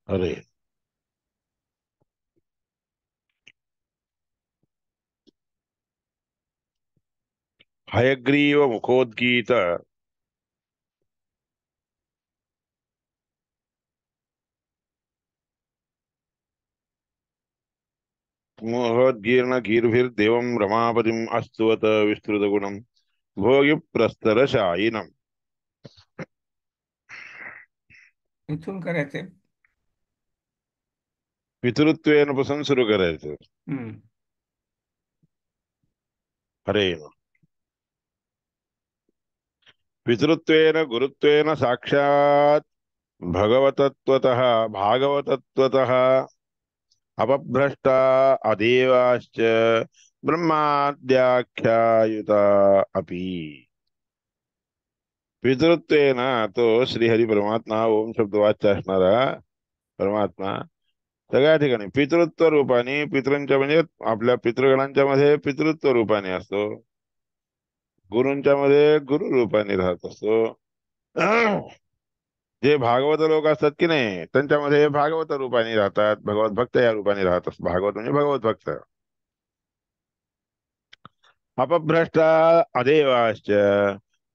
अरे, हयग्रीव मुखोद्गीत मोहोद्गीर्ण गीर्भिर्देवं रमापतिम् अस्तुवत विस्तृतगुणं भोगिप्रस्तरशायिनम्. इथून करायचंय. पितृत्वेन पासून सुरू करायचं. हम्म. हरे, पितृत्वेन गुरुत्वेन साक्षात् भगवतत्वतः भागवतत्वतः अपभ्रष्टा अदेवाश्च ब्रह्माद्याख्यायुता अपि. पितृत्वेन तो श्रीहरी परमात्मा ओम शब्दवाच्य असणारा परमात्मा सगळ्या ठिकाणी पितृत्व रूपाने, पितृंच्या म्हणजे आपल्या पितृगणांच्या मध्ये पितृत्व रूपाने असतो, गुरूंच्या मध्ये गुरु रूपाने राहत असतो. जे भागवत लोक असतात की नाही, त्यांच्यामध्ये भागवत रूपाने राहतात, भगवत भक्त या रूपाने राहत असतात. भागवत म्हणजे भगवत भक्त. अपभ्रष्ट अदेवाश्च,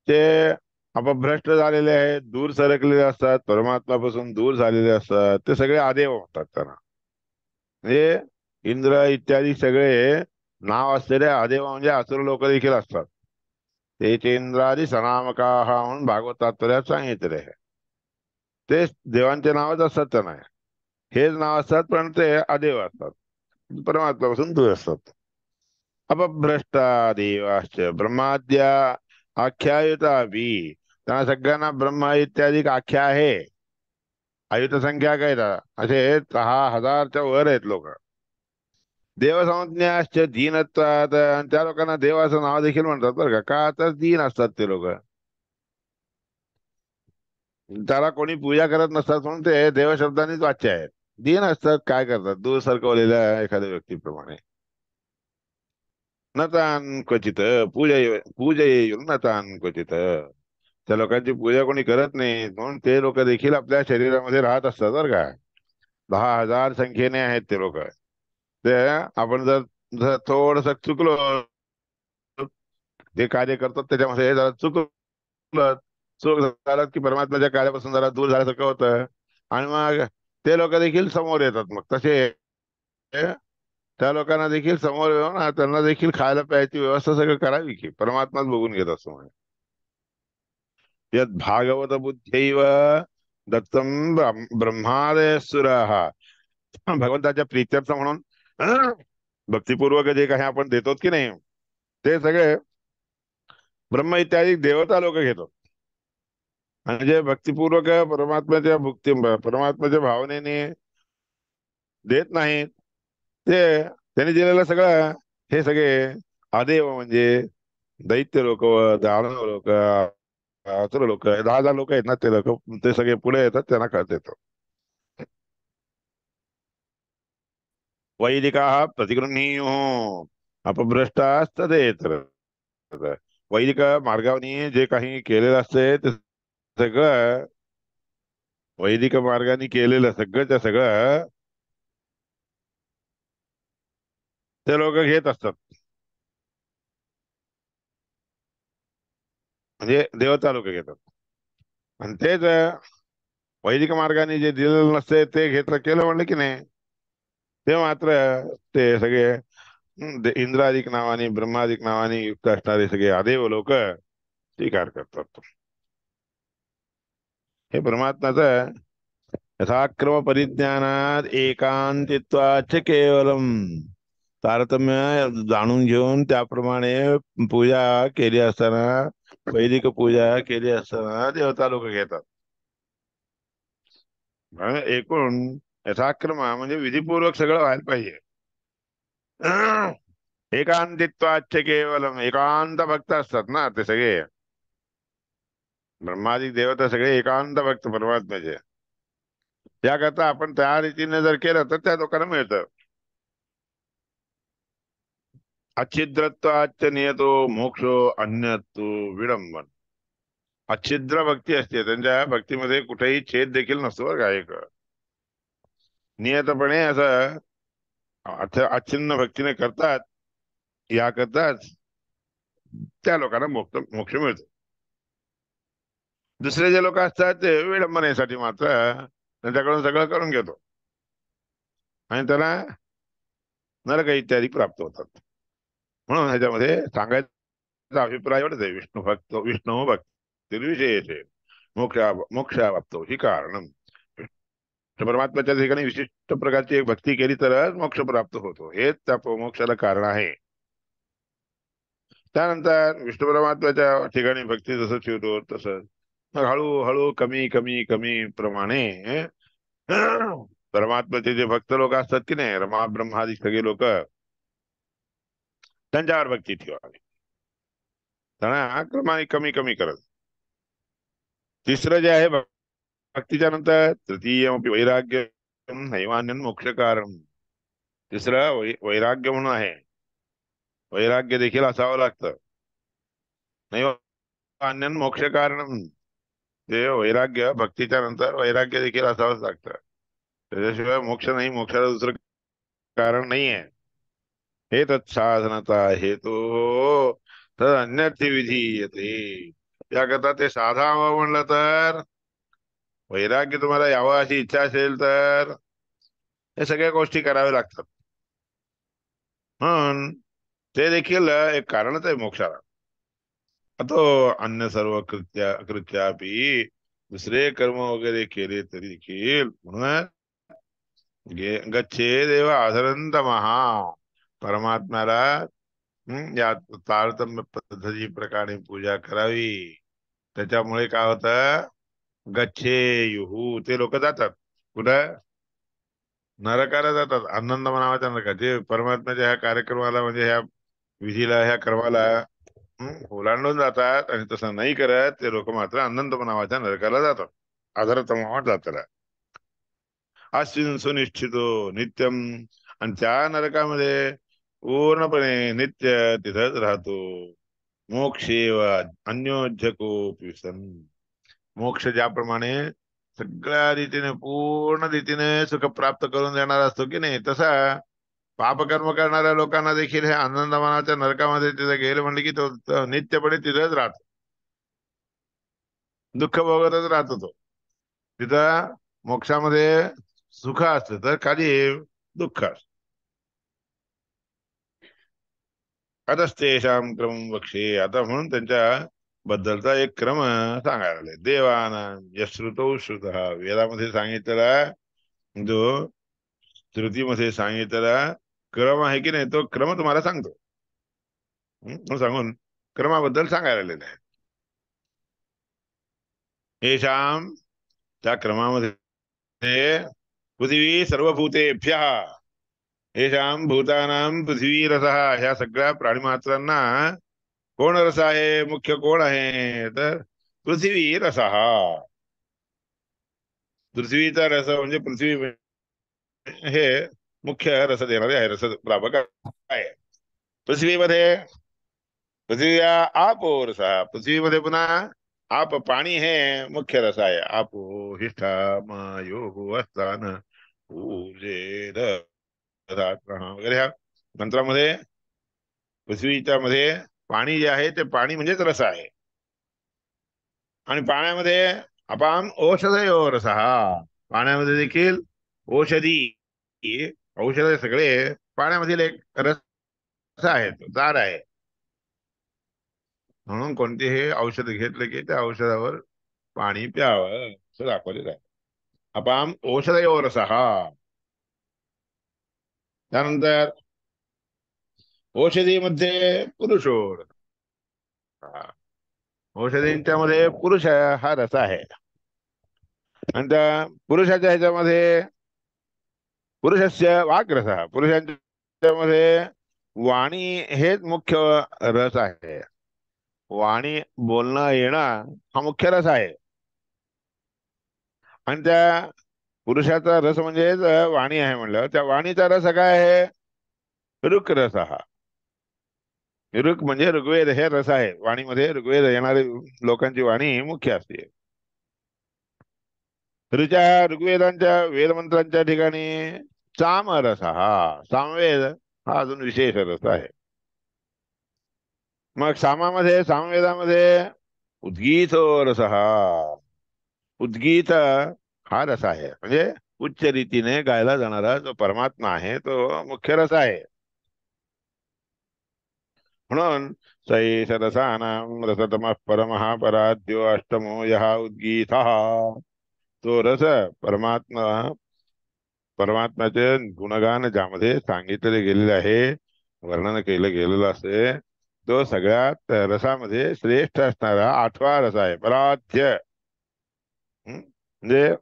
ते अपभ्रष्ट झालेले आहेत, दूर सरकलेले असतात, परमात्मापासून दूर झालेले असतात, ते सगळे अदेव म्हणतात त्यांना. म्हणजे इंद्र इत्यादी सगळे नाव असलेले अदेव म्हणजे असुर लोक देखील असतात. ते चेंद्रादी सनामकाः म्हणून भागवत तात्पर्यात सांगितले आहे. ते देवांचे नावच असतात त्यांना, हेच नाव असतात, पण ते अदेव असतात, परमात्म्यापासून दूर असतात. अपभ्रष्टा देवाश्च ब्रह्माद्या आख्यायुता बी, त्यांना सगळ्यांना ब्रह्मा इत्यादी आख्या आहे. आयुत संख्या काय असे 6,000च्या वर आहेत लोक. देवसंज्ञाश्च दीनत्वात, आणि त्या लोकांना देवाचं नाव देखील म्हणतात बरं का तर दीन असतात ते लोक. त्याला कोणी पूजा करत नसतात म्हणून ते देव शब्दानेच वाच्य आहेत. दीन असतात, काय करतात, दूर सरकवलेल्या एखाद्या व्यक्तीप्रमाणे. नतान क्वचित पूजये नतान क्वचित, त्या लोकांची पूजा कोणी करत नाही म्हणून ते लोक देखील आपल्या शरीरामध्ये राहत असतात बरं का. 10,000 संख्येने आहेत ते लोक. ते आपण जर जर थोडस चुकलो, जे कार्य करतात त्याच्यामध्ये जरा चुकलं, चूक झालं की परमात्म्याच्या कार्यापासून जरा दूर झाल्यासारखं होतं. आणि मग ते लोक देखील समोर येतात. मग तसे त्या लोकांना देखील समोर येऊन त्यांना देखील खायला प्यायची व्यवस्था सगळं करावी की परमात्माच बघून घेत असतो म्हणे. यद भागवत बुद्धैव दत्तम ब्रह्मादय सुराः, भगवंताच्या प्रीत्यर्थ म्हणून भक्तिपूर्वक जे काही आपण देतो की नाही, ते सगळे ब्रह्म इत्यादी देवता लोक घेतो. आणि जे भक्तिपूर्वक परमात्म्याच्या भक्ती परमात्म्याच्या भावनेने देत नाहीत, ते त्यांनी दिलेलं सगळं, हे सगळे अदेव म्हणजे दैत्य लोक, दानव लोक, असुर लोक, 10,000 लोक आहेत ना ते लोक, ते सगळे पुढे येतात, त्यांना कळत येतो. वैदिकाः प्रतिगृह्णीयुः अपभ्रष्टास्तदेतर. वैदिक मार्गाने जे काही केलेलं असते ते सगळं, वैदिक मार्गाने केलेलं सगळं सगळं ते लोक घेत असतात. म्हणजे देवता लोक घेतात. आणि तेच वैदिक मार्गाने जे दिलेलं नसते ते घेतलं केलं म्हणलं की नाही, ते मात्र ते सगळे इंद्रादिक नावाने ब्रह्मादिक नावाने युक्त असणारे सगळे अदेव लोक स्वीकार करतात. हे परमात्म्याचं यथाक्रम परिज्ञानात एकांतित्वाच केवलम, तारतम्य जाणून घेऊन त्याप्रमाणे पूजा केली असताना, वैदिक पूजा केली असताना देवता लोक घेतात. एकूण यथाक्रम म्हणजे विधिपूर्वक सगळं व्हायला पाहिजे. एकांतित्वाच केवलम, एकांत भक्त असतात ना ते सगळे, ब्रह्मादिक देवता सगळे एकांत भक्त परमात्म्याचे. त्याकरता आपण त्या रीतीने जर केलं तर त्या लोकांना मिळतं. अच्छिद्रत्वाच नियतो मोक्षो अन्यतो विडंबन. अच्छिद्र भक्ती असते, त्यांच्या भक्तीमध्ये कुठेही छेद देखील नसतो बरं का. एक नियतपणे असं आच्छिन्न भक्तीने करतात, या करताच त्या लोकांना मोक्ष मोक्ष मिळतो. दुसरे जे लोक असतात ते विडंबनेसाठी मात्र त्यांच्याकडून सगळं करून घेतो आणि त्याला नरक इत्यादी प्राप्त होतात. म्हणून ह्याच्यामध्ये सांगायचा अभिप्राय एवढाच आहे, विष्णू भक्ती विशेष मोक्षावाप्तो ही कारण. परमात्म्याच्या ठिकाणी विशिष्ट प्रकारची एक भक्ती केली तरच मोक्ष प्राप्त होतो, हेच त्या मोक्षाला कारण आहे. त्यानंतर विष्णू परमात्म्याच्या ठिकाणी भक्ती जसं ठेवतो तसंच मग हळूहळू कमी कमी कमी प्रमाणे परमात्म्याचे जे भक्त लोक असतात की नाही, रमा ब्रह्मादी सगळे लोक, त्यांच्यावर भक्ती ठेवावी. त्यांना क्रमाने कमी कमी करत. तिसरं जे आहे भक्तीच्या नंतर तृतीयमपि वैराग्य नैवान्यन मोक्ष कारण. तिसरं वैराग्य म्हणून आहे. वैराग्य देखील असावं लागतं. नैवान्यन मोक्ष कारण. ते वैराग्य भक्तीच्या नंतर वैराग्य देखील असावंच लागतं. त्याच्याशिवाय मोक्ष नाही, मोक्षाला दुसरं कारण नाहीये. हे तत्साधनता हेतू तर अन्यर्थी विधीयते. याकरता ते साधावं म्हणलं तर, वैराग्य तुम्हाला यावं अशी इच्छा असेल तर हे सगळ्या गोष्टी कराव्या लागतात. म्हणून ते देखील एक कारणच आहे मोक्षाला. अतो अन्य सर्व कृत्यापि, दुसरे कर्म वगैरे केले तरी देखील म्हणून गच्छे देव आधरंत महा. परमात्म्याला या तारतम्य पद्धती प्रकारे पूजा करावी. त्याच्यामुळे काय होतं, गच्छे युहू ते लोक जातात कुठं, नरकाला जातात. आनंद मनावाच्या नरकात. जे परमात्म्याच्या ह्या कार्यक्रमाला म्हणजे ह्या विधीला ह्या कर्माला ओलांडून जातात आणि तसं नाही करत ते लोक मात्र आनंद मनावाच्या नरकाला जातात, आदरतमावात जातात. अश्विन सुनिश्चितो नित्यम. आणि त्या नरकामध्ये पूर्णपणे नित्य तिथंच राहतो. मोक्षेव अन्योज्यकोपी सन. मोक्ष ज्याप्रमाणे सगळ्या रीतीने पूर्ण रीतीने सुख प्राप्त करून देणार असतो की नाही, तसा पापकर्म करणाऱ्या लोकांना देखील हे आनंदमानाच्या नरकामध्ये तिथे गेले म्हणले की तो नित्यपणे तिथेच राहतो, दुःख भोगतच राहतो तो. तिथं मोक्षामध्ये सुख असतं तर खाली दुःख असत. अतस्तेषां क्रम वक्षे. आता म्हणून त्यांच्या बद्दलचा एक क्रम सांगायला लागले. देवाना यश्रुतो श्रुत. वेदामध्ये सांगितलेला जो श्रुतीमध्ये सांगितलेला क्रम आहे की नाही, तो क्रम तुम्हाला सांगतो. सांगून क्रमाबद्दल सांगायला लागलेला आहे. येशाम, त्या क्रमामध्ये पृथ्वी सर्वभूतेभ्य. येशाम भूतानाम पृथ्वी रसः. ह्या सगळ्या प्राणीमात्रांना कोण रस आहे, मुख्य कोण आहे तर पृथ्वी रसः. पृथ्वीचा रस म्हणजे पृथ्वी हे मुख्य रस देणारे आहे, रस प्रापक आहे. पृथ्वीमध्ये पृथ्वीया आपो रसः. पृथ्वीमध्ये पुन्हा आप पाणी हे मुख्य रस आहे. आपो हिष्ठा मायो स्थान पूजेद वगैरे ह्या मंत्रामध्ये पृथ्वीच्या मध्ये पाणी जे आहे ते पाणी म्हणजेच रस आहे. आणि पाण्यामध्ये अपाम औषधयो रसः. पाण्यामध्ये देखील औषधी औषध सगळे पाण्यामधील एक रस आहे, दार आहे. म्हणून कोणतेही औषध घेतले की त्या औषधावर पाणी प्यावं असं दाखवलेलं आहे. अपाम औषधयो रसः. त्यानंतर औषधीमध्ये पुरुषो रसः. औषधींच्या मध्ये पुरुष हा रस आहे. आणि त्या पुरुषाच्या ह्याच्यामध्ये पुरुषस्य वाग्रसः. पुरुषांच्या मध्ये वाणी हेच मुख्य रस आहे. वाणी बोलणं येणं हा मुख्य रस आहे. आणि त्या पुरुषाचा रस म्हणजेच वाणी आहे म्हणलं, त्या वाणीचा रस काय आहे, ऋक रस. हा ऋक म्हणजे ऋग्वेद हे रस आहे. वाणीमध्ये ऋग्वेद येणारे लोकांची वाणी मुख्य असते. ऋग्वेदांच्या वेदमंत्रांच्या ठिकाणी सामरस हा सामवेद हा अजून विशेष रस आहे. मग सामवेदामध्ये उद्गीत रस हा उद्गीत हा रस आहे, म्हणजे उच्च रीतीने गायला जाणारा जो परमात्मा आहे तो मुख्य रस आहे. म्हणून सैष रसानां रसतमः परमः पराद्यो अष्टमो यः उद्गीतः. तो रस परमात्मा परमात्म्याचे गुणगान ज्यामध्ये सांगितले गेलेले आहे, वर्णन केलं गेलेलं असते, तो सगळ्यात रसामध्ये श्रेष्ठ असणारा आठवा रस आहे पराध्य. म्हणजे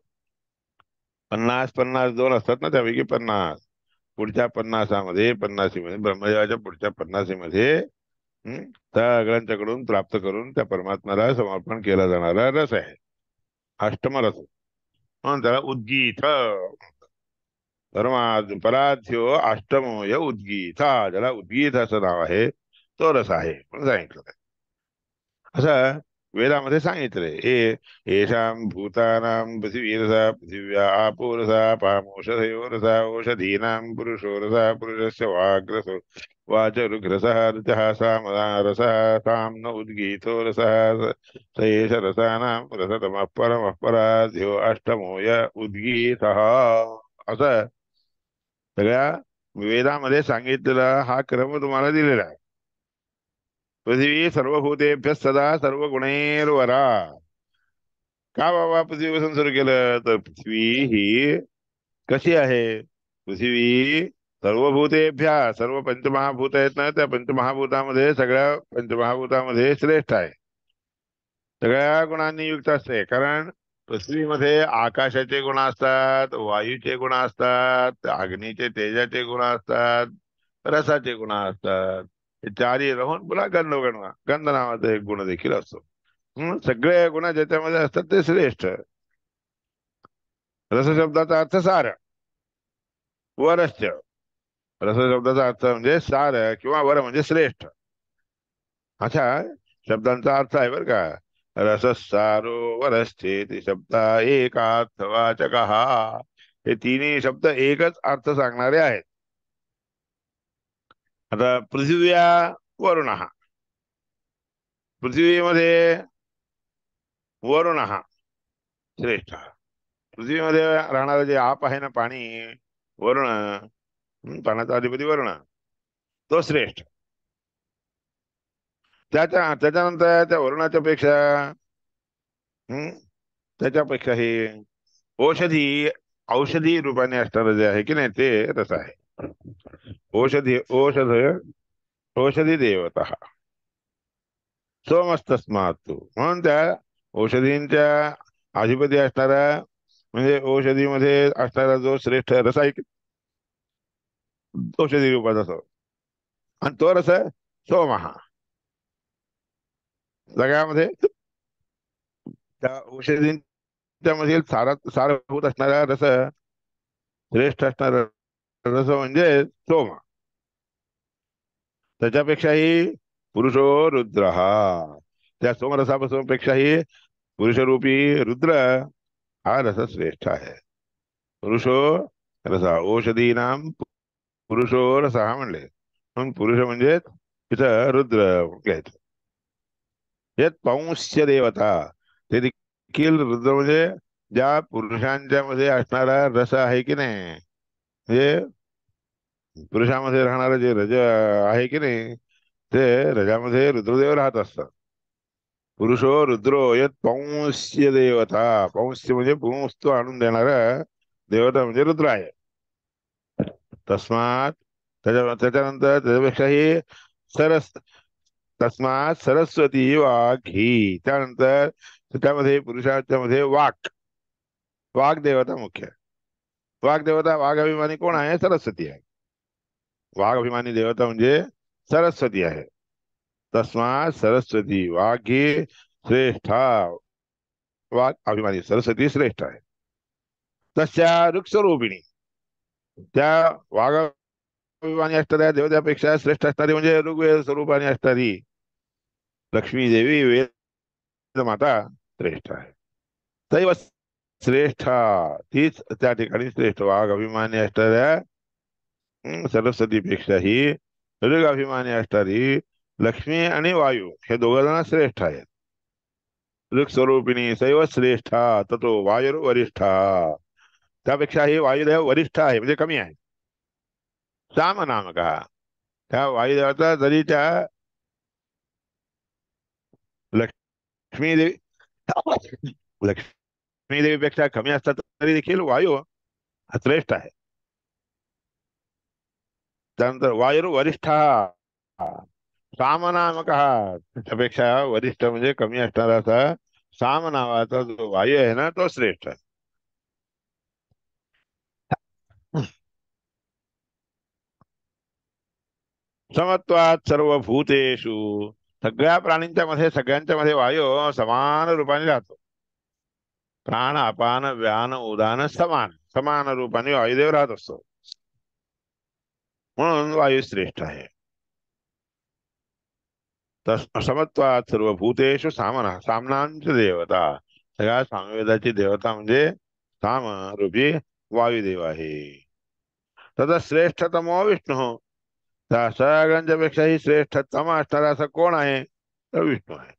50-50 दोन असतात ना, त्यापैकी 50 पुढच्या 50मध्ये 50मध्ये ब्रह्मदेवाच्या पुढच्या 50मध्ये सगळ्यांच्याकडून प्राप्त करून त्या परमात्म्याला समर्पण केला जाणारा रस आहे, अष्टम रस. म्हणून त्याला उद्गीत पराध्यो अष्टमो य उद्गीता, ज्याला उद्गीत असं नाव आहे तो रस आहे म्हणून सांगितलं. असं वेदामध्ये सांगितलंय. येषां भूतानां पृथिवीरसा पृथिव्या आपोरसा पामोषधयोरसा ओषधीनां पुरुषोरसा पुरुषस्य वाग्रसो वाचरुघ्रसः ऋचः सामरसः तां न उद्गीतो रसः स एष रसानां रसतमः परमः पराध्यो अष्टमो य उद्गीतः. असं सगळ्या वेदामध्ये सांगितलेला हा क्रम तुम्हाला दिलेला आहे. पृथ्वी सर्वभूतेभ्य सदा सर्व गुणैर्वरा. का बाबा पृथ्वीपासून सुरू केलं, तर पृथ्वी ही कशी आहे, पृथ्वी सर्वभूतेभ्य सर्व पंचमहाभूत आहेत ना, त्या पंचमहाभूतामध्ये सगळ्या पंचमहाभूतामध्ये श्रेष्ठ आहे, सगळ्या गुणांनी युक्त असते. कारण पृथ्वीमध्ये आकाशाचे गुण असतात, वायूचे गुण असतात, अग्नीचे तेजाचे गुण असतात, रसाचे गुण असतात. हे चारही राहून पुन्हा गंध नावाचा एक गुण देखील असतो. सगळे गुण ज्याच्यामध्ये असतात ते श्रेष्ठ. रस शब्दाचा अर्थ सार, वरश्च. रस शब्दाचा अर्थ म्हणजे सार किंवा वर म्हणजे श्रेष्ठ, अशा शब्दांचा अर्थ आहे बरं का. रससारो वरश्चेति शब्दा एकार्थवाचक. हे तिन्ही शब्द एकच अर्थ सांगणारे आहेत. आता पृथिव्या वरुण, पृथ्वीमध्ये वरुण श्रेष्ठ. पृथ्वीमध्ये राहणारे जे आप आहे ना, पाणी, वरुण, पाण्याचा अधिपती वरुण, तो श्रेष्ठ. त्याच्यानंतर त्या वरुणाच्या पेक्षा त्याच्यापेक्षाही औषधी औषधी रूपाने असणारं जे आहे की नाही ते रस आहे. औषधी देवता सोमस्तस्मात्. म्हणून त्या औषधींच्या अधिपती असणारा, म्हणजे औषधीमध्ये असणारा जो श्रेष्ठ रस आहे औषधी रूपाचा असो, आणि तो रस सोम सगळ्यामध्ये त्या औषधींच्या मधील सारभूत असणारा रस, श्रेष्ठ असणारा रस म्हणजे सोम. त्याच्यापेक्षाही पुरुषो रुद्र, त्या सोमरसापासून पेक्षाही पुरुषरूपी रुद्र हा रस श्रेष्ठ आहे. पुरुषो रस औषधीनाम पुरुषो रस म्हणले, म्हणून पुरुष म्हणजे तिथं रुद्र घ्यायचं. यात पौंस्य देवता, ते देखील रुद्र म्हणजे ज्या पुरुषांच्या मध्ये असणारा रस आहे की नाही, म्हणजे पुरुषामध्ये राहणारं जे रज आहे की नाही, ते रजामध्ये रुद्रदेव राहत असतात. पुरुषो रुद्रो यत पौंस्य देवता, पौंस्य म्हणजे पुंस्त आणून देणारा देवता म्हणजे रुद्र आहे. तस्मात त्याच्यानंतर त्याच्यापेक्षाही सरस, तस्मात सरस्वती वाघी. त्यानंतर त्यामध्ये पुरुषाच्या मध्ये वाघ देवता मुख्य. वाघ देवता, वाघ अभिमानी कोण आहे, सरस्वती आहे. वाघ अभिमानी देवता म्हणजे सरस्वती आहे. तस्मात सरस्वती वाघी श्रेष्ठा, वाघ अभिमानी सरस्वती श्रेष्ठ आहे. तस्या वृक्षरूपिणी, त्या वाघ अभिमानी असणाऱ्या देवतापेक्षा श्रेष्ठ असणारी म्हणजे ऋग्वेद स्वरूपाने असणारी लक्ष्मी देवी वेद माता श्रेष्ठ आहे. तैव श्रेष्ठा तीच त्या ठिकाणी श्रेष्ठ वाघ अभिमानी असणाऱ्या सरस्वतीपेक्षाही ऋग अभिमानी असणारी लक्ष्मी आणि वायू हे दोघ जण श्रेष्ठ आहेत. ऋग स्वरूपिणी सैव श्रेष्ठा ततो वायुर वरिष्ठा, त्यापेक्षाही वायुदेव वरिष्ठ आहे म्हणजे कमी आहे. साम नामक, त्या वायुदेवाचा जरी त्या लक्ष्मी देवी लक्ष्मी देवीपेक्षा कमी असतात तरी देखील वायू हा श्रेष्ठ आहे. त्यानंतर वायुर वरिष्ठ सामनामक, त्यापेक्षा वरिष्ठ म्हणजे कमी असणारा असा साम नावाचा जो वायू आहे ना तो श्रेष्ठ आहे. समत्वात सर्वभूतेषु, सगळ्या प्राणींच्या मध्ये सगळ्यांच्या मध्ये वायू समान रूपाने राहतो. प्राण अपान व्यान उदान समान समान रूपाने वायुदेव राहत असतो, म्हणून वायू श्रेष्ठ आहे. समत्वात सर्वभूतेषु सामना, सामनांची देवता, सगळ्या सामवेदाची देवता म्हणजे साम रूपी वायुदेव आहे. तथा श्रेष्ठतमो विष्णू, त्या सगळ्यांच्या पेक्षाही श्रेष्ठतम असणारा असं कोण आहे तर विष्णू आहे.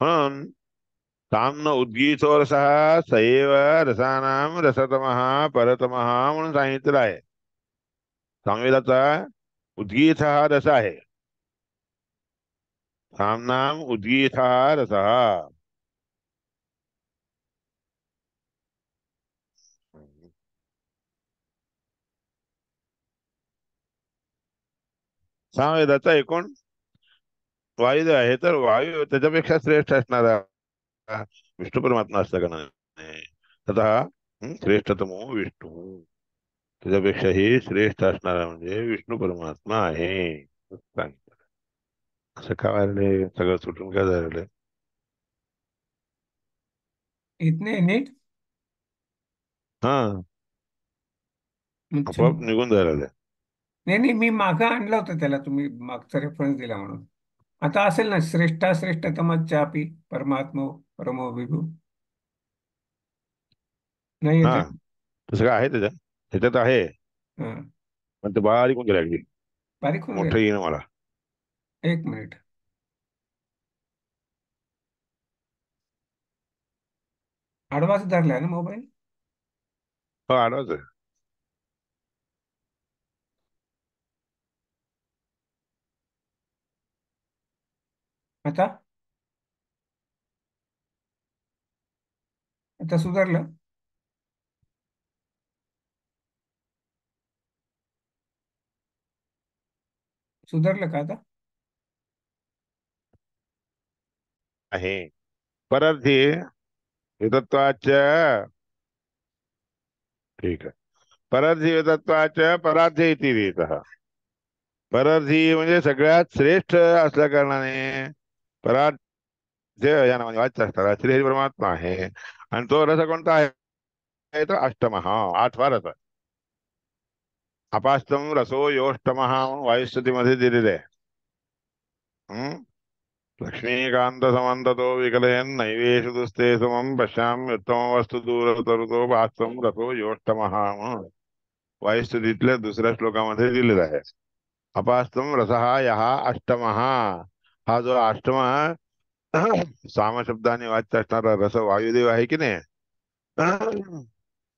म्हणून ताम्न उद्गीतो रसः सैव रसानाम रसतमः परतमः म्हणून सांगितलेलं आहे. सामवेदाचा उद्गीत हा रस आहे. सामनाम उद्गीत हा रसः. सामवेदाचा एकूण वायू आहे, तर वायू त्याच्यापेक्षा श्रेष्ठ असणारा विष्णू परमात्मा असता का नाही. तथा श्रेष्ठतमो विष्णू, त्याच्यापेक्षाही श्रेष्ठ असणारा म्हणजे विष्णू परमात्मा आहे सांगितलं. असं का व्हायला सगळं सुटून काय झालेलं. इतने नीट. हा, अच्छा. आपोआप निघून जायला. नाही नाही, मी मागं आणलं होतं त्याला, तुम्ही मागचा रेफरन्स दिला म्हणून. आता असेल ना, श्रेष्ठा श्रेष्ठतमच्चापि परमात्मा परमो विभू. नाही हा, येते. तसं काय आहे त्याच्यात, ह्याच्यात आहे. हा. पण ते बारीक होऊन गेलं अगदी, बारीक होऊन मोठं गेलं. येईन मला. एक मिनिट. आडवाच धरलाय ना मोबाईल. हो, आडवाच आहे. आता आता सुधारलं. सुधारलं का आता? आहे परर्थी वितत्वाच्या, ठीक आहे. परर्थी वितत्वाच्या परार्थी इति रीतः. परर्थी म्हणजे सगळ्यात श्रेष्ठ असल्या कारणाने परार्थ्य या नावाने वाच्य असणारा श्री हरी परमात्मा आहे. आणि तो रस कोणता आहे तो अष्टम, हा आठवा रस आहे. अपास्तम रसो योष्टम वायुस्तुतीमध्ये दिलेले आहे. लक्ष्मीकांत समंततो विकलयन नैवेश दुस्ते समम पश्याम उत्तम वस्तू दूरतरुतो वास्तव रसो योष्टम म्हणून वायुस्तुतीतल्या दुसऱ्या श्लोकामध्ये दिलेला आहे. अपास्तम रस यहा अष्टम, हा जो अष्टम साम शब्दाने वाच्य असणारा रस वायुदेव आहे की नाही,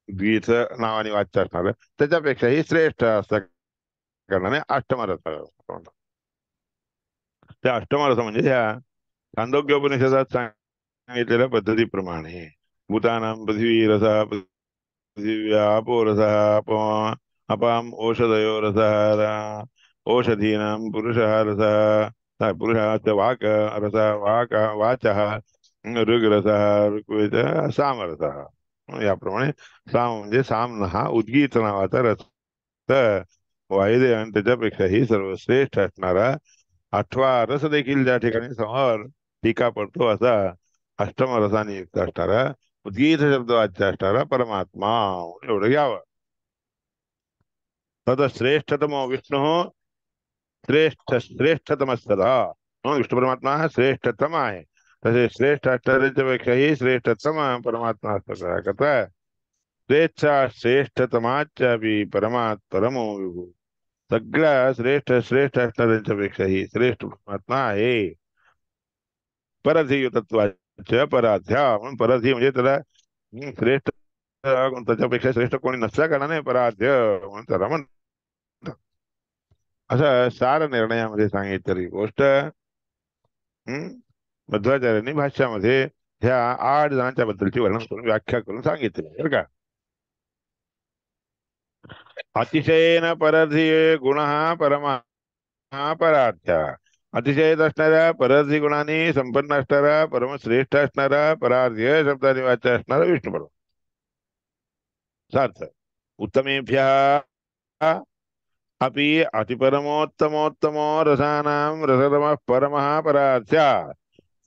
द्विच नावाने वाच्य असणार त्याच्यापेक्षाही श्रेष्ठ असल्या कारणाने अष्टम रस म्हणतात. त्या अष्टम रस म्हणजे ह्या छांदोग्योपनिषदात सांगितलेल्या पद्धतीप्रमाणे भूतानां पृथ्वी रसा, पृथिव्यापो रसः अपाम ओषधयो रसः, ओषधीनां पुरुषः रसः, पुरुषाच वाक रसः, वाचः ऋग्रसः, ऋग्वेद सामरसः. याप्रमाणे साम म्हणजे साम हा उद्गीत नावाचा रस, तर वायुदेव आणि त्याच्यापेक्षाही सर्वश्रेष्ठ असणारा आठवा रस देखील ज्या ठिकाणी समोर टीका पडतो असा अष्टम रसाने युक्त असणारा उद्गीत शब्द वाच्य असणारा परमात्मा एवढं घ्यावं. तद श्रेष्ठतम विष्णू श्रेष्ठतम सदा, विष्णू परमात्मा हा श्रेष्ठतम आहे. तसे श्रेष्ठ असणाऱ्यांच्या पेक्षाही श्रेष्ठतम परमात्मा असतो कथा श्रेष्ठा श्रेष्ठतमाच्यापि परमात् परमो विभू. सगळ्या श्रेष्ठ श्रेष्ठ असणाऱ्यांच्या पेक्षाही श्रेष्ठ परमात्मा आहे. परधियो तत्वाच्या पराध्या म्हणून परधी म्हणजे त्याला श्रेष्ठ त्याच्यापेक्षा श्रेष्ठ कोणी नसल्या कारणाने पराध्य म्हणून त्याला म्हणतात. असं सार निर्णयामध्ये सांगितलेली गोष्ट मध्वाचार्यांनी भाष्यामध्ये ह्या 8 जणांच्या बद्दलची वर्णन करून व्याख्या करून सांगितली बरं का. अतिशयेन परधी गुण परमा पराध्या. अतिशयत असणाऱ्या परधी गुणांनी संपन्न असणारा परमश्रेष्ठ असणारा पराध्य शब्दाने वाच्य असणारा विष्णू परम सार्थ उत्तमेभ्य अपि अतिपरमोत्तमोत्तमो रसानां रसतमः परमः पराध्या.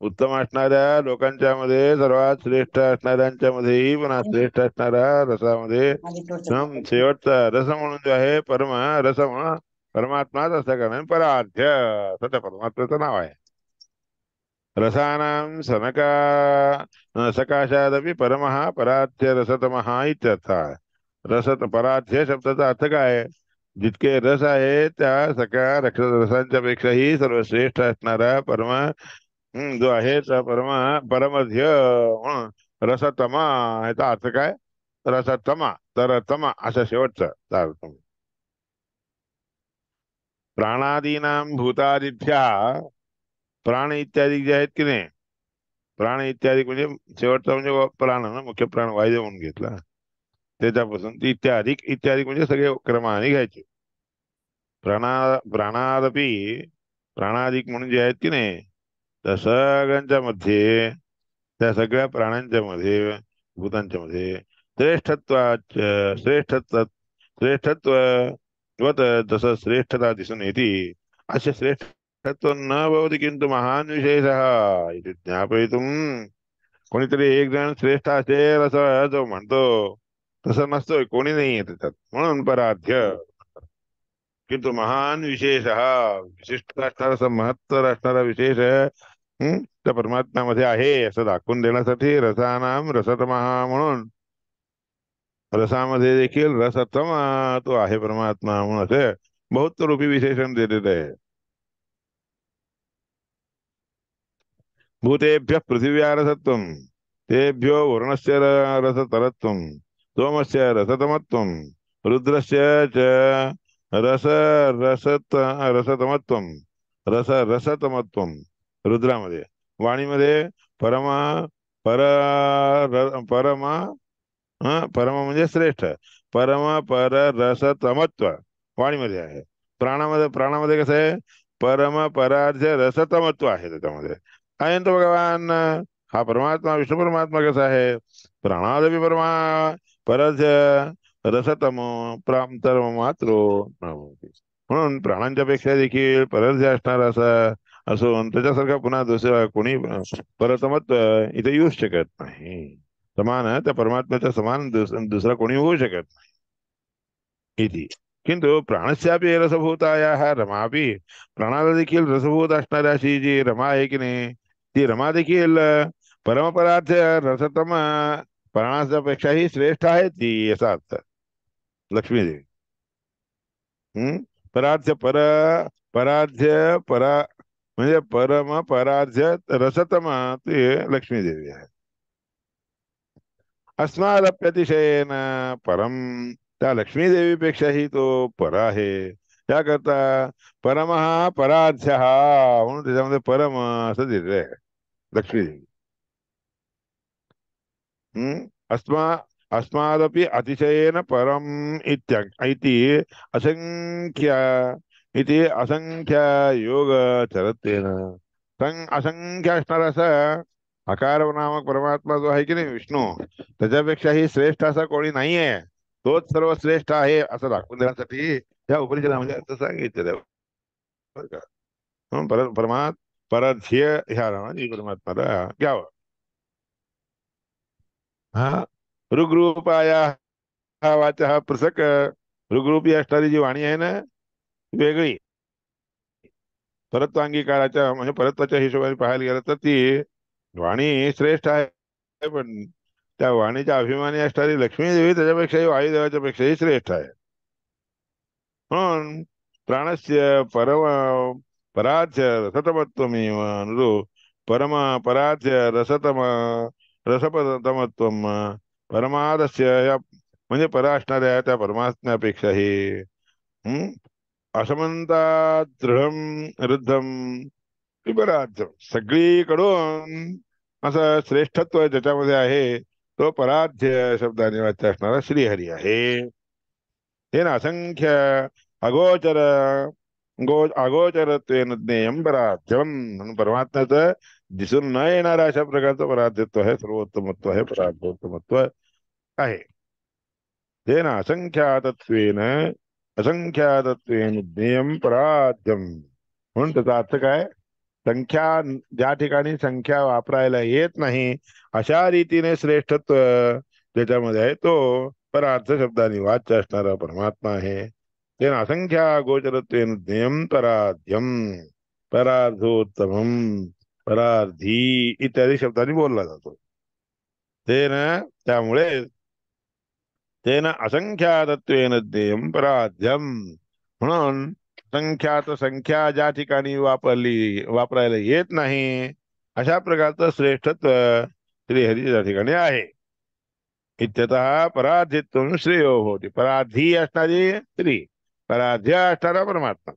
उत्तम असणाऱ्या लोकांच्या मध्ये सर्वात श्रेष्ठ असणाऱ्यांच्या मध्येही पुन्हा श्रेष्ठ असणारा रसामध्ये शेवटचा रस म्हणून जो आहे परम रस म्हणून परमात्माच असल्या कारणाने पराध्य असं त्या परमात्म्याचं नाव आहे. रसानां सकाशादपि परमः पराध्य रसतमः इत्यर्थः. रसत पराध्य शब्दाचा अर्थ काय आहे? जितके रस आहे त्या सगळ्या रसांच्या पेक्षाही सर्वश्रेष्ठ असणारा परम जो आहे त्या परमध्य म्हणून रसतमा ह्याचा अर्थ काय? रसतमा तर तमा असा शेवटचा अर्थ. प्राणादीनां भूतादिभ्या प्राण इत्यादी जे आहेत की नाही प्राण इत्यादी म्हणजे शेवटचा म्हणजे प्राण ना मुख्य प्राण वायू म्हणून घेतला त्याच्यापासून इत्यादी इत्यादी म्हणजे सगळे क्रमाने घ्यायचे. प्राणादपी प्राणाधिक म्हणून जे आहेत की नाही त्या सगळ्यांच्या मध्ये त्या सगळ्या प्राण्यांच्या मध्ये भूतांच्या मध्ये श्रेष्ठत्व श्रेष्ठत्व वत जसं श्रेष्ठता दिसून येते असे श्रेष्ठत्व न भवति किंतु महान विशेष इति ज्ञापयितुम. कोणीतरी एक जण श्रेष्ठ असेल असं जो म्हणतो तसं नसतोय कोणी नाही त्याच्यात म्हणून पराध्य. किंतु महान विशेष विशिष्ट असणारा असं महत्तर असणारा विशेष त्या परमात्म्यामध्ये आहे असं दाखवून देण्यासाठी रसानाम रसतमहा म्हणून रसामध्ये देखील रसतम तो आहे परमात्मा म्हणून असे बहुत रूपी विशेषण दिलेलं आहे. भूतेभ्यः पृथिव्या रसत्वं तेभ्यो वरुणस्य रसतरत्वं सोमस्य रसतमत्वं रुद्रस्य च रस रसत रसतमत्वं रसतमत्वं. रुद्रामध्ये वाणीमध्ये परमा पर परमा परम म्हणजे श्रेष्ठ परम पर रसतमत्व वाणीमध्ये आहे. प्राणामध्ये कसं आहे परम परार्थ रसतमत्व आहे त्याच्यामध्ये. आहे तो भगवान हा परमात्मा विष्णू परमात्मा कसा आहे प्राणादपि परमा परज रसतम प्रांतर मात्रो म्हणून प्राणांच्या पेक्षा देखील परज असणारा असा असून त्याच्यासारखा पुन्हा दुसरा कोणी परतमत्व इथे येऊच शकत नाही. समान त्या परमात्म्याच्या समान दुसरा कोणी होऊ शकत नाही इति. किंतु प्राणस्यापि रसभूतायाः रमापि प्राणाला देखील रसभूत असणारी अशी जी रमा आहे की नाही ती रमा देखील परमपरार्थ रसतम प्राणाच्या पेक्षाही श्रेष्ठ आहे ती याचा अर्थ. लक्ष्मीदेवी परार्थ पराध्य परा म्हणजे परम पराध्य रसतम ती लक्ष्मीदेवी आहे. अस्मादप्यतिशयेन परम त्या लक्ष्मीदेवीपेक्षाही तो पर आहे. त्याकरता परमहा पराध्य म्हणून त्याच्यामध्ये परम असं दिलेलं आहे लक्ष्मीदेवी. अस्मादपि अतिशयेन परम इति असंख्य इति असंख्य योग चरत्वेन असंख्य असणार असं अकार नामक परमात्मा जो आहे की नाही विष्णू त्याच्यापेक्षाही श्रेष्ठ असा कोणी नाहीये तोच सर्व श्रेष्ठ आहे असं दाखवून देण्यासाठी या उपनिषदामध्ये असं सांगितलेलं आहे बरं का. परध्य ह्या परमात्माला घ्यावं. हा ऋग्रूपाया वाचा पृथक ऋग्रूपी असणारी जी वाणी आहे ना वेगळी परत्वांगीकाराच्या म्हणजे परत्वाच्या हिशोबाने पाहायला गेलं तर ती वाणी श्रेष्ठ आहे, पण त्या वाणीच्या अभिमानी असणारी लक्ष्मी देवी त्याच्यापेक्षाही वायुदेवाच्या पेक्षाही श्रेष्ठ आहे. म्हणून प्राणस्य पराध्य रसतमत्वमेव नुदो परम पराध्य रसपतमत्वम परमादस्य या म्हणजे परा असणाऱ्या त्या परमात्म्यापेक्षाही हम्म असमंता दृढम रुद्धम विपराध्यम सगळीकडून असं श्रेष्ठत्व ज्याच्यामध्ये आहे तो पराध्य शब्दाने वाच्य असणारा श्रीहरी आहे. हे ना असंख्य अगोचर अगोचरत्वेन ज्ञेयम पराध्यम म्हणून परमात्म्याचं दिसून न येणारं अशा प्रकारचं पराध्यत्व आहे, सर्वोत्तमत्व आहे, परार्थोत्तमत्व आहे. हे ना असंख्यातत्वेन ज्ञेयम पराध्यम म्हणून त्याचा अर्थ काय? संख्या ज्या ठिकाणी संख्या वापरायला येत नाही अशा रीतीने श्रेष्ठत्व ज्याच्यामध्ये आहे तो परार्थ शब्दाने वाच्य असणारा परमात्मा आहे. तेन असंख्या गोचरत्वेन ज्ञेयम पराध्यम परार्धोत्तमम परार्धी इत्यादी शब्दांनी बोलला जातो. तेन त्यामुळे तेन असंख्यातत्वेन ज्ञेयम पराध्यम म्हणून संख्यात संख्या ज्या ठिकाणी वापरायला येत नाही अशा प्रकारचं श्रेष्ठत्व श्रीहरी त्या ठिकाणी आहे. इत्यतः पराध्यत्व श्रेयो होती. पराधी असणारी श्री, पराध्य असणारा परमात्मा.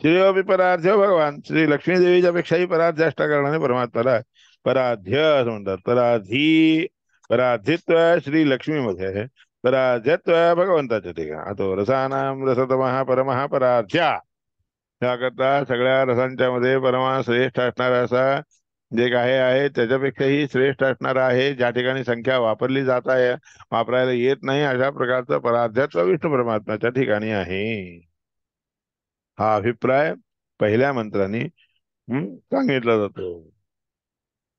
श्रेयोपी पराध्य भगवान श्री लक्ष्मी देवीच्या पेक्षाही पराध्य असल्या कारणाने परमात्म्याला पराध्य असं म्हणतात. पराधित्व श्री लक्ष्मीमध्ये आहे, पराध्यत्व भगवंताच्या ठिकाणी. आता रसानाम रसतमः परमः पराध्या त्याकरता सगळ्या रसांच्या मध्ये परमा श्रेष्ठ असणारा असा जे काही आहे त्याच्यापेक्षाही श्रेष्ठ असणारा आहे, ज्या ठिकाणी संख्या वापरली जात आहे वापरायला येत नाही अशा प्रकारचं पराध्यत्व विष्णू परमात्म्याच्या ठिकाणी आहे. हा अभिप्राय पहिल्या मंत्राने सांगितला जातो.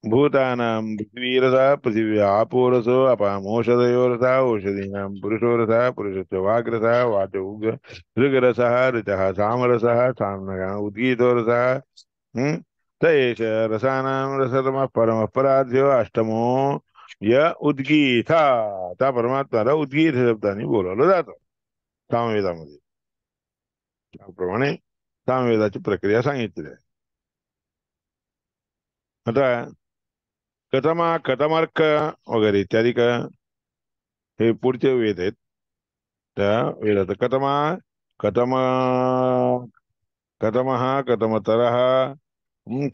भूतानां पृथ्वीरसा पृथिव्या आपोरसो अपामोषधयोरसा औषधीनां पुरुषोरसा पुरुषस्य वाग्रसा वाचो ऋगरसः ऋचः सामरसः साम्नः उद्गीतोरसः स एष रसानां रसतमः परमः पराध्यो अष्टमो य उद्गीता. त्या परमात्म्याला उद्गीत शब्दाने बोलवलं जातं सामवेदामध्ये. त्याप्रमाणे सामवेदाची प्रक्रिया सांगितली आहे. आता कथमा कथमार्क वगैरे इत्यादी का हे पुढचे वेद आहेत. त्या वेदात कथमा कथम कथमः कथमतरः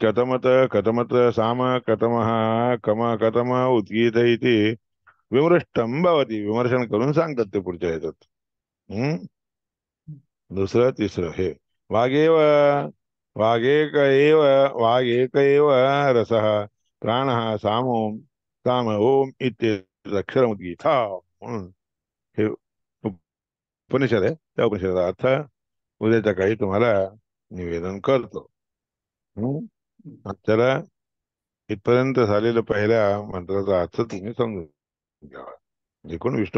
कथमत कथमत साम कथमः कम कथम उद्गीत इति विमृष्टम भवती विमर्शन करून सांगतात ते पुढच्या ह्याच्यात. हम्म दुसरं तिसरं हे वागेव वागेक एव वागेक एव रसः प्राणः सामो साम ओम इत्यक्षरमुद्गीता म्हणून हे उपनिषद आहे. त्या उपनिषदाचा अर्थ उद्याच्या काही तुम्हाला निवेदन करतो. त्याला इथपर्यंत झालेलं पहिल्या मंत्राचा अर्थ तुम्ही समजून घ्यावा. जे कोण विष्णू